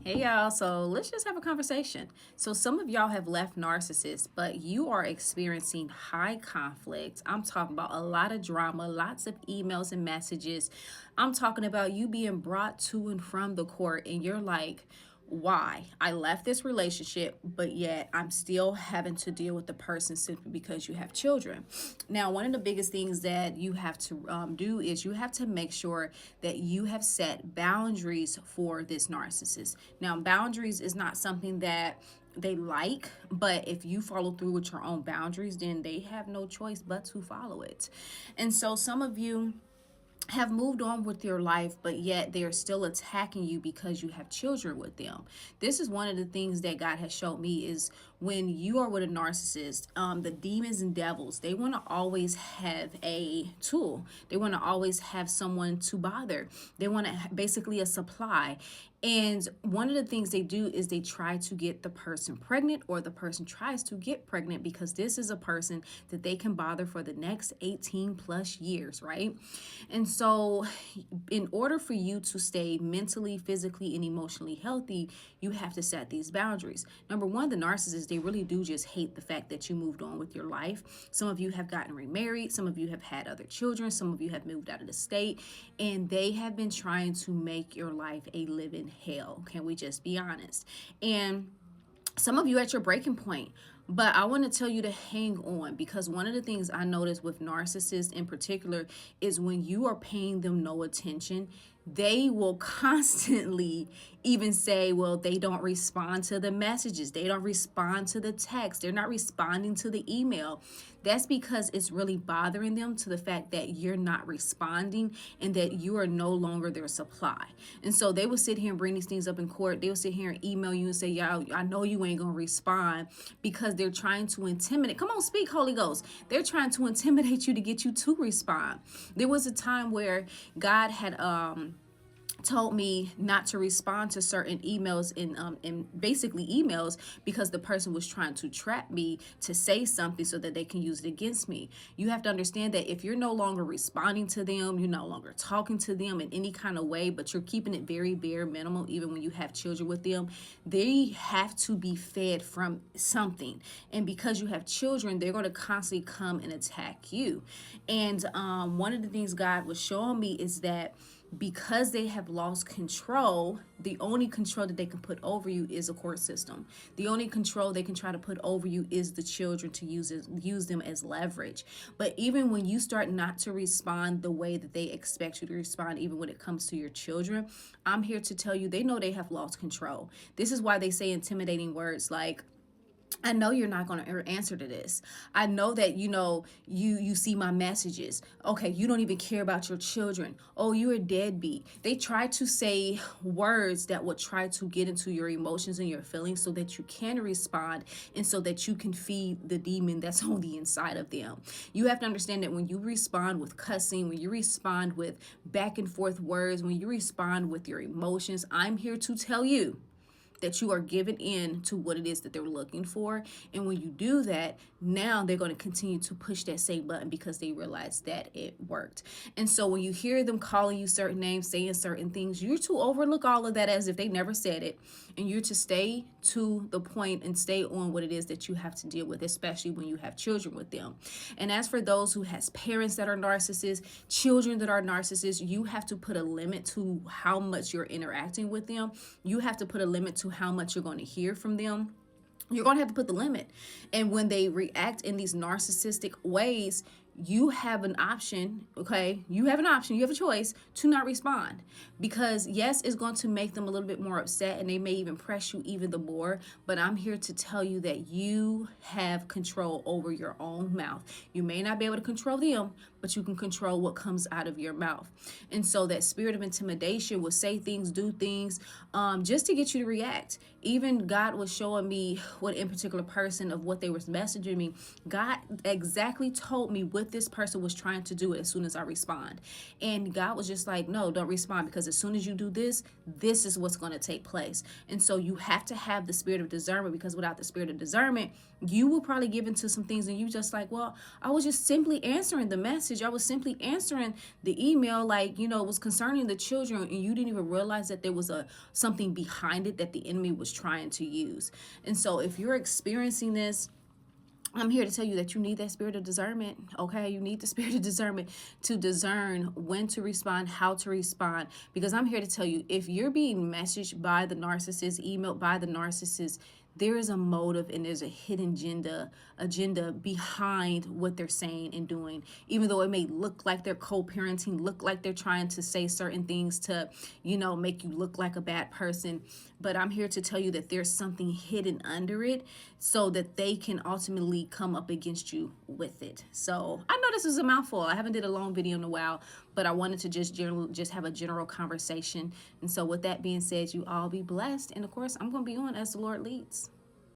Hey y'all, so let's just have a conversation. So, some of y'all have left narcissists, but you are experiencing high conflict. I'm talking about a lot of drama, lots of emails and messages. I'm talking about you being brought to and from the court, and you're like, why? I left this relationship, but yet I'm still having to deal with the person simply because you have children. Now, one of the biggest things that you have to do is you have to make sure that you have set boundaries for this narcissist. Now, boundaries is not something that they like, but if you follow through with your own boundaries, then they have no choice but to follow it. And so, some of you have moved on with your life, but yet they're still attacking you because you have children with them. This is one of the things that God has showed me is when you are with a narcissist, the demons and devils, they want to always have a tool. They want to always have someone to bother. They want to basically a supply. And one of the things they do is they try to get the person pregnant, or the person tries to get pregnant, because this is a person that they can bother for the next 18 plus years, right? And so, in order for you to stay mentally, physically, and emotionally healthy, you have to set these boundaries. Number one, the narcissists, they really do just hate the fact that you moved on with your life. Some of you have gotten remarried, some of you have had other children, some of you have moved out of the state, and they have been trying to make your life a living hell. Can we just be honest? And some of you at your breaking point. But I want to tell you to hang on, because one of the things I notice with narcissists in particular is when you are paying them no attention, they will constantly even say, well, they don't respond to the messages. They don't respond to the text. They're not responding to the email. That's because it's really bothering them to the fact that you're not responding and that you are no longer their supply. And so they will sit here and bring these things up in court. They will sit here and email you and say, yeah, I know you ain't going to respond, because they're trying to intimidate. Come on, speak, Holy Ghost. They're trying to intimidate you to get you to respond. There was a time where God had told me not to respond to certain emails in basically emails, because the person was trying to trap me to say something so that they can use it against me. You have to understand that if you're no longer responding to them, you're no longer talking to them in any kind of way, but you're keeping it very bare minimal, even when you have children with them, they have to be fed from something. And because you have children, they're going to constantly come and attack you. And one of the things God was showing me is that because they have lost control, the only control that they can put over you is a court system. The only control they can try to put over you is the children, to use them as leverage. But even when you start not to respond the way that they expect you to respond, even when it comes to your children, I'm here to tell you they know they have lost control. This is why they say intimidating words like, I know you're not going to answer to this. I know that, you see my messages. Okay, you don't even care about your children. Oh, you're a deadbeat. They try to say words that will try to get into your emotions and your feelings so that you can respond and so that you can feed the demon that's on the inside of them. You have to understand that when you respond with cussing, when you respond with back and forth words, when you respond with your emotions, I'm here to tell you that you are giving in to what it is that they're looking for. And when you do that, now they're going to continue to push that same button because they realize that it worked. And so when you hear them calling you certain names, saying certain things, you're to overlook all of that as if they never said it. And you're to stay to the point and stay on what it is that you have to deal with, especially when you have children with them. And as for those who has parents that are narcissists, children that are narcissists, you have to put a limit to how much you're interacting with them. You have to put a limit to how much you're going to hear from them. You're going to have to put the limit. And when they react in these narcissistic ways, you have an option, okay? You have an option, you have a choice to not respond, because yes, it's going to make them a little bit more upset and they may even press you even the more, but I'm here to tell you that you have control over your own mouth. You may not be able to control them, but you can control what comes out of your mouth. And so that spirit of intimidation will say things, do things, just to get you to react. Even God was showing me what in particular person of what they were messaging me. God exactly told me what this person was trying to do as soon as I respond. And God was just like, no, don't respond, because as soon as you do this, this is what's going to take place. And so you have to have the spirit of discernment, because without the spirit of discernment, you will probably give into some things and you just like, well, I was just simply answering the message. message. I was simply answering the email, like, you know, it was concerning the children, and you didn't even realize that there was something behind it that the enemy was trying to use. And so if you're experiencing this, I'm here to tell you that you need that spirit of discernment, okay? You need the spirit of discernment to discern when to respond, how to respond. Because I'm here to tell you, if you're being messaged by the narcissist, emailed by the narcissist, there is a motive and there's a hidden agenda behind what they're saying and doing. Even though it may look like they're co-parenting, look like they're trying to say certain things to, you know, make you look like a bad person. But I'm here to tell you that there's something hidden under it so that they can ultimately come up against you with it. So I know this is a mouthful. I haven't did a long video in a while, but I wanted to just have a general conversation. And so with that being said, you all be blessed. And of course, I'm going to be on as the Lord leads.